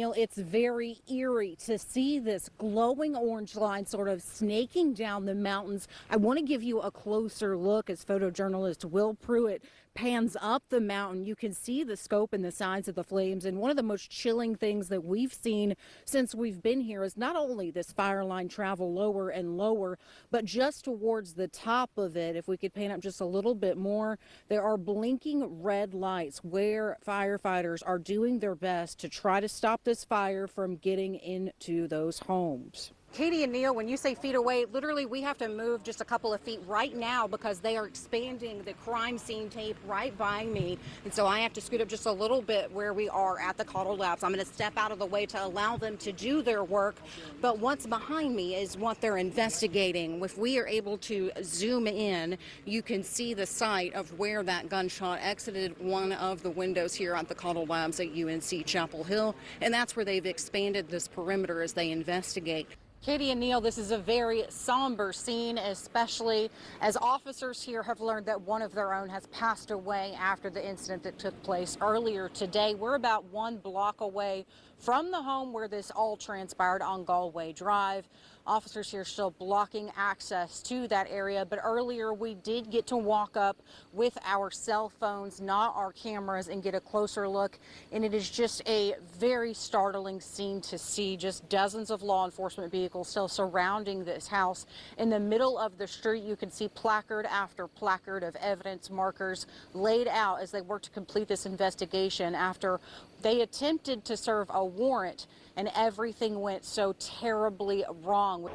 Neil, it's very eerie to see this glowing orange line sort of snaking down the mountains. I want to give you a closer look as photojournalist Will Pruitt pans up the mountain. You can see the scope and the size of the flames. And one of the most chilling things that we've seen since we've been here is not only this fire line travel lower and lower, but just towards the top of it, if we could pan up just a little bit more, there are blinking red lights where firefighters are doing their best to try to stop this fire from getting into those homes. Katie and Neil, when you say feet away, literally we have to move just a couple of feet right now because they are expanding the crime scene tape right by me. And so I have to scoot up just a little bit where we are at the Cottle Labs. I'm going to step out of the way to allow them to do their work. But what's behind me is what they're investigating. If we are able to zoom in, you can see the site of where that gunshot exited one of the windows here at the Cottle Labs at UNC Chapel Hill. And that's where they've expanded this perimeter as they investigate. Katie and Neil, this is a very somber scene, especially as officers here have learned that one of their own has passed away after the incident that took place earlier today. We're about 1 block away from the home where this all transpired on Galway Drive. Officers here still blocking access to that area, but earlier we did get to walk up with our cell phones, not our cameras, and get a closer look. And it is just a very startling scene to see just dozens of law enforcement vehicles still surrounding this house. In the middle of the street, you can see placard after placard of evidence markers laid out as they work to complete this investigation after they attempted to serve a warrant and everything went so terribly wrong.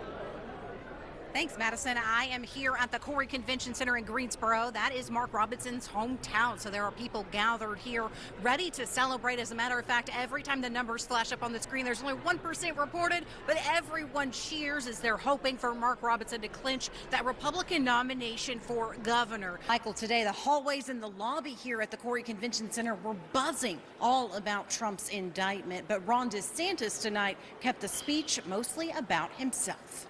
Thanks, Madison. I am here at the Corey Convention Center in Greensboro. That is Mark Robinson's hometown. So there are people gathered here ready to celebrate. As a matter of fact, every time the numbers flash up on the screen, there's only 1% reported, but everyone cheers as they're hoping for Mark Robinson to clinch that Republican nomination for governor. Michael, today the hallways and the lobby here at the Corey Convention Center were buzzing all about Trump's indictment. But Ron DeSantis tonight kept the speech mostly about himself.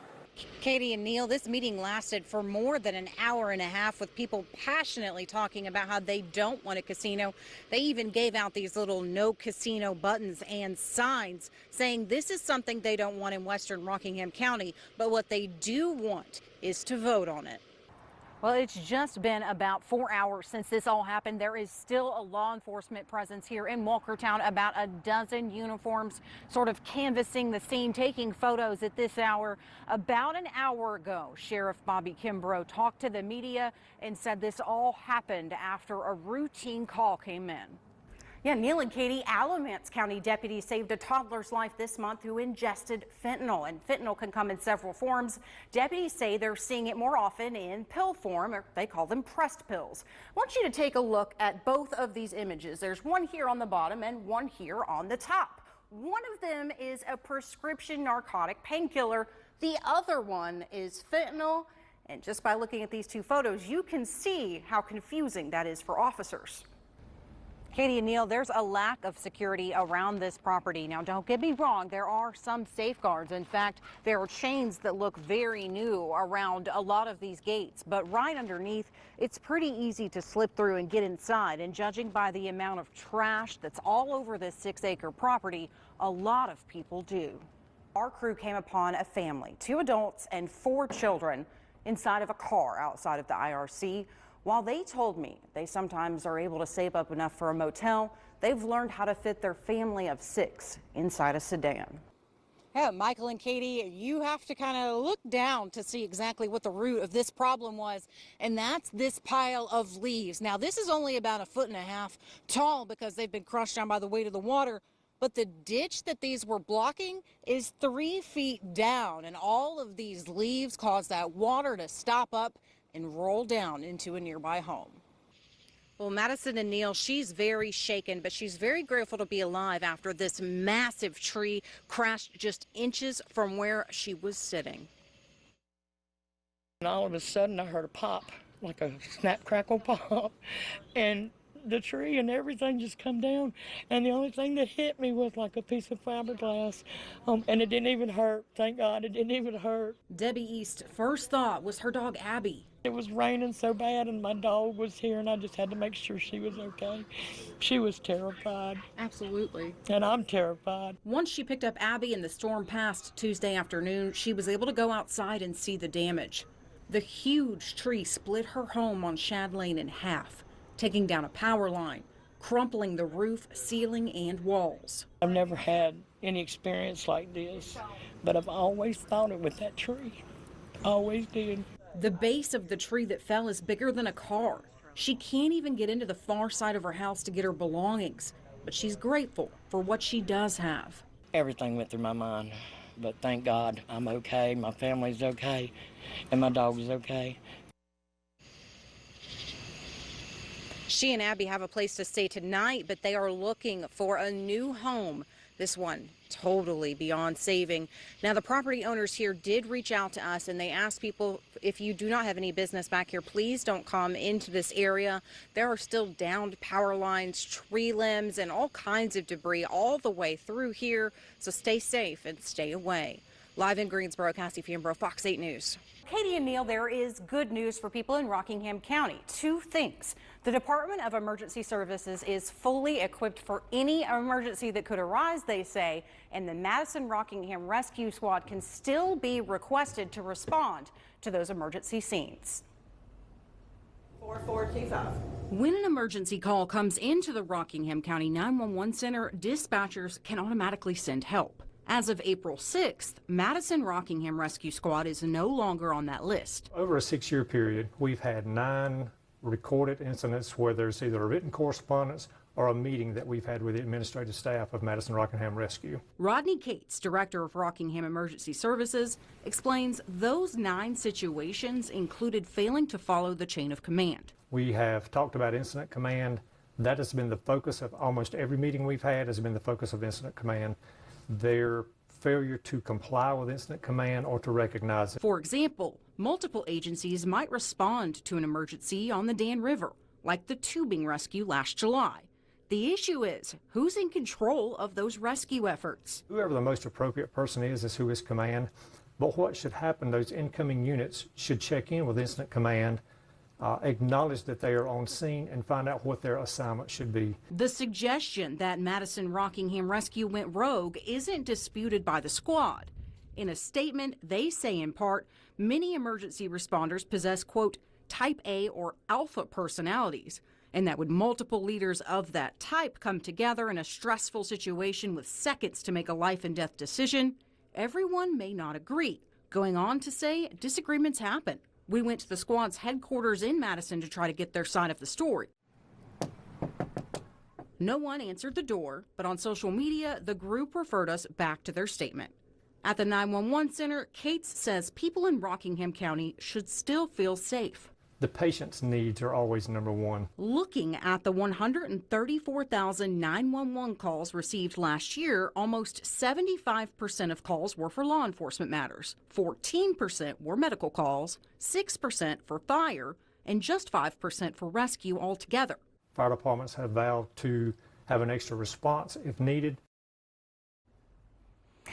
Katie and Neil, this meeting lasted for more than an hour and a half with people passionately talking about how they don't want a casino. They even gave out these little no casino buttons and signs saying this is something they don't want in Western Rockingham County, but what they do want is to vote on it. Well, it's just been about 4 hours since this all happened. There is still a law enforcement presence here in Walkertown, about a dozen uniforms sort of canvassing the scene, taking photos at this hour. About an hour ago, Sheriff Bobby Kimbrough talked to the media and said this all happened after a routine call came in. Yeah, Neil and Katie, Alamance County deputies saved a toddler's life this month who ingested fentanyl, and fentanyl can come in several forms. Deputies say they're seeing it more often in pill form, or they call them pressed pills. I want you to take a look at both of these images. There's one here on the bottom and one here on the top. One of them is a prescription narcotic painkiller. The other one is fentanyl. And just by looking at these two photos, you can see how confusing that is for officers. Katie and Neil, there's a lack of security around this property. Now, don't get me wrong, there are some safeguards. In fact, there are chains that look very new around a lot of these gates. But right underneath, it's pretty easy to slip through and get inside. And judging by the amount of trash that's all over this 6-acre property, a lot of people do. Our crew came upon a family, 2 adults and 4 children, inside of a car outside of the IRC. While they told me they sometimes are able to save up enough for a motel, they've learned how to fit their family of 6 inside a sedan. Yeah, Michael and Katie, you have to kind of look down to see exactly what the root of this problem was, and that's this pile of leaves. Now, this is only about 1.5 feet tall because they've been crushed down by the weight of the water, but the ditch that these were blocking is 3 feet down, and all of these leaves cause that water to stop up and roll down into a nearby home. Well, Madison and Neil, she's very shaken, but she's very grateful to be alive after this massive tree crashed just inches from where she was sitting. And all of a sudden I heard a pop, like a snap, crackle, pop, and the tree and everything just come down, and the only thing that hit me was like a piece of fiberglass, and it didn't even hurt. Thank God it didn't even hurt. Debbie East's first thought was her dog Abby. It was raining so bad and my dog was here and I just had to make sure she was okay. She was terrified. Absolutely. And I'm terrified. Once she picked up Abby and the storm passed Tuesday afternoon, she was able to go outside and see the damage. The huge tree split her home on Shad Lane in half, taking down a power line, crumpling the roof, ceiling, and walls. I've never had any experience like this, but I've always thought it with that tree. Always did. The base of the tree that fell is bigger than a car. She can't even get into the far side of her house to get her belongings, but she's grateful for what she does have. Everything went through my mind, but thank God I'm okay, my family's okay, and my dog is okay. She and Abby have a place to stay tonight, but they are looking for a new home. This one totally beyond saving. Now, the property owners here did reach out to us and they asked people, if you do not have any business back here, please don't come into this area. There are still downed power lines, tree limbs, and all kinds of debris all the way through here. So stay safe and stay away. Live in Greensboro, Cassie News, Fox 8 News. Katie and Neil, there is good news for people in Rockingham County. Two things. The Department of Emergency Services is fully equipped for any emergency that could arise, they say, and the Madison Rockingham Rescue Squad can still be requested to respond to those emergency scenes. 4425. When an emergency call comes into the Rockingham County 911 Center, dispatchers can automatically send help. As of April 6th, Madison Rockingham Rescue Squad is no longer on that list. Over a 6-year period, we've had 9 recorded incidents where there's either a written correspondence or a meeting that we've had with the administrative staff of Madison Rockingham Rescue. Rodney Cates, director of Rockingham Emergency Services, explains those 9 situations included failing to follow the chain of command. We have talked about incident command. That has been the focus of almost every meeting we've had, has been the focus of incident command. Their failure to comply with incident command or to recognize it. For example, multiple agencies might respond to an emergency on the Dan River, like the tubing rescue last July. The issue is, who's in control of those rescue efforts? Whoever the most appropriate person is who is command. But what should happen, those incoming units should check in with incident command, acknowledge that they are on scene, and find out what their assignment should be. The suggestion that Madison Rockingham Rescue went rogue isn't disputed by the squad. In a statement, they say in part, many emergency responders possess, quote, type A or alpha personalities, and that when multiple leaders of that type come together in a stressful situation with seconds to make a life and death decision, everyone may not agree. Going on to say disagreements happen. We went to the squad's headquarters in Madison to try to get their side of the story. No one answered the door, but on social media, the group referred us back to their statement. At the 911 center, Cates says people in Rockingham County should still feel safe. The patient's needs are always number one. Looking at the 134,000 911 calls received last year, almost 75% of calls were for law enforcement matters, 14% were medical calls, 6% for fire, and just 5% for rescue altogether. Fire departments have vowed to have an extra response if needed.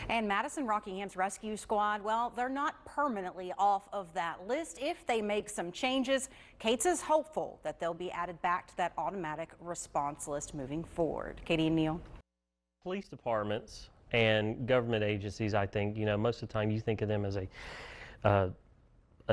And Madison Rockingham's Rescue Squad, well, they're not permanently off of that list. If they make some changes, Cates is hopeful that they'll be added back to that automatic response list moving forward. Katie and Neil. Police departments and government agencies, I think, most of the time you think of them as a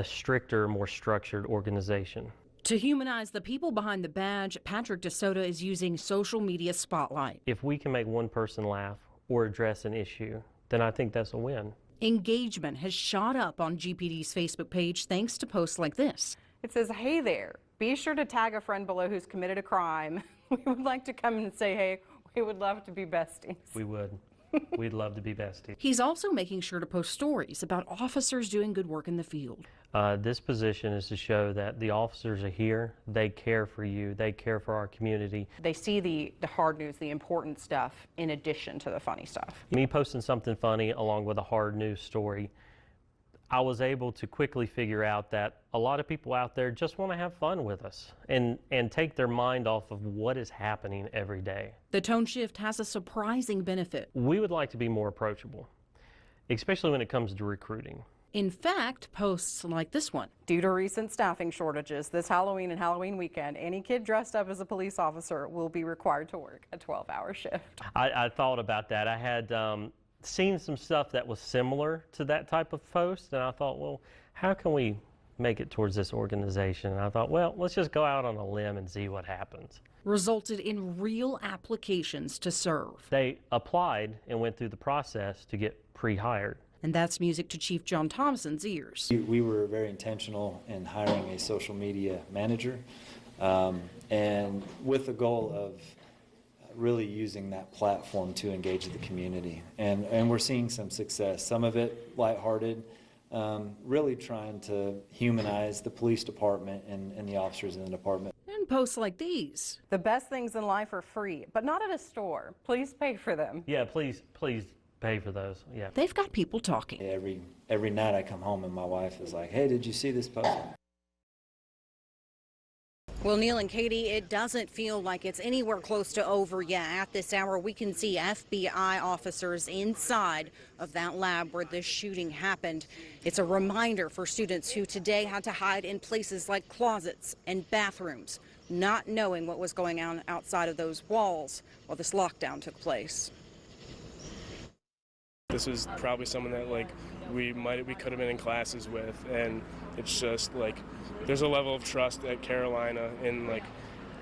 stricter, more structured organization. To humanize the people behind the badge, Patrick DeSoto is using social media spotlight. If we can make one person laugh or address an issue, then I think that's a win. Engagement has shot up on GPD's Facebook page thanks to posts like this. It says, hey there, be sure to tag a friend below who's committed a crime. We would like to come and say, hey, we would love to be besties. We would. We'd love to be besties. He's also making sure to post stories about officers doing good work in the field. This position is to show that the officers are here, they care for you, they care for our community. They see the hard news, the important stuff, in addition to the funny stuff. Me posting something funny along with a hard news story, I was able to quickly figure out that a lot of people out there just want to have fun with us and take their mind off of what is happening every day. The tone shift has a surprising benefit. We would like to be more approachable, especially when it comes to recruiting. In fact, posts like this one. Due to recent staffing shortages, this Halloween and Halloween weekend, any kid dressed up as a police officer will be required to work a 12-hour shift. I thought about that. I had seen some stuff that was similar to that type of post, and I thought, well, how can we make it towards this organization? And I thought, well, let's just go out on a limb and see what happens. Resulted in real applications to serve. They applied and went through the process to get pre-hired. And that's music to Chief John Thompson's ears. We were very intentional in hiring a social media manager, and with the goal of really using that platform to engage the community. And we're seeing some success, some of it lighthearted, really trying to humanize the police department and the officers in the department. And posts like these. The best things in life are free, but not at a store. Please pay for them. Yeah, please pay for those. Yeah. They've got people talking. Every night I come home and my wife is like, hey, did you see this post? Well, Neil and Katie, it doesn't feel like it's anywhere close to over yet. At this hour, we can see FBI officers inside of that lab where this shooting happened. It's a reminder for students who today had to hide in places like closets and bathrooms, not knowing what was going on outside of those walls while this lockdown took place. This was probably someone that we could have been in classes with, and it's just there's a level of trust at Carolina, and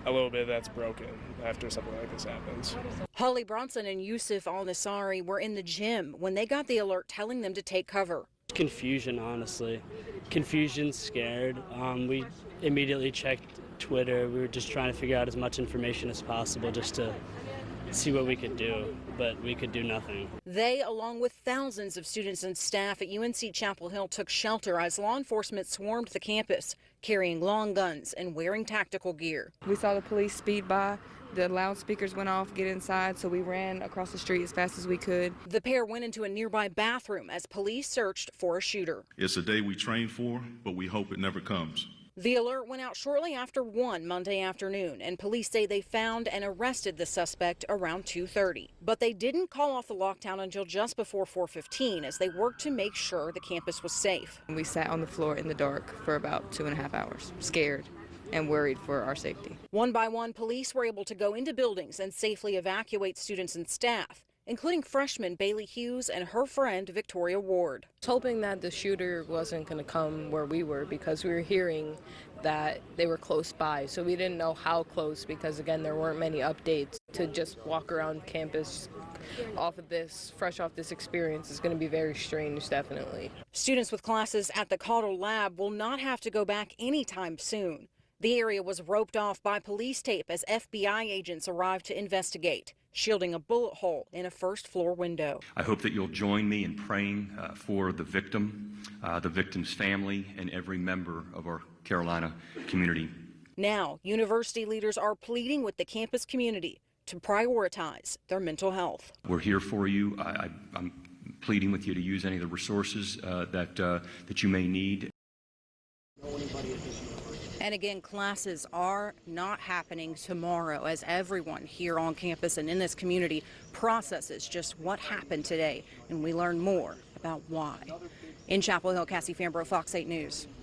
a little bit that's broken after something like this happens. Holly Bronson and Yusuf Al-Nasari were in the gym when they got the alert telling them to take cover. Confusion, honestly. Confusion, scared. We immediately checked Twitter. We were just trying to figure out as much information as possible just to see what we could do, but we could do nothing. They, along with thousands of students and staff at UNC Chapel Hill, took shelter as law enforcement swarmed the campus, carrying long guns and wearing tactical gear. We saw the police speed by, the loudspeakers went off, get inside, so we ran across the street as fast as we could. The pair went into a nearby bathroom as police searched for a shooter. It's a day we train for, but we hope it never comes. The alert went out shortly after 1 Monday afternoon, and police say they found and arrested the suspect around 2:30. But they didn't call off the lockdown until just before 4:15 as they worked to make sure the campus was safe. We sat on the floor in the dark for about 2.5 hours, scared and worried for our safety. One by one, police were able to go into buildings and safely evacuate students and staff, including freshman Bailey Hughes and her friend Victoria Ward. I was hoping that the shooter wasn't going to come where we were because we were hearing that they were close by, so we didn't know how close because, again, there weren't many updates. To just walk around campus fresh off this experience is going to be very strange, definitely. Students with classes at the Caudle Lab will not have to go back anytime soon. The area was roped off by police tape as FBI agents arrived to investigate, shielding a bullet hole in a first-floor window. I hope that you'll join me in praying for the victim's family, and every member of our Carolina community. Now, university leaders are pleading with the campus community to prioritize their mental health. We're here for you. I'm pleading with you to use any of the resources that you may need. And again, classes are not happening tomorrow as everyone here on campus and in this community processes just what happened today, and we learn more about why. In Chapel Hill, Cassie Fambro, Fox 8 News.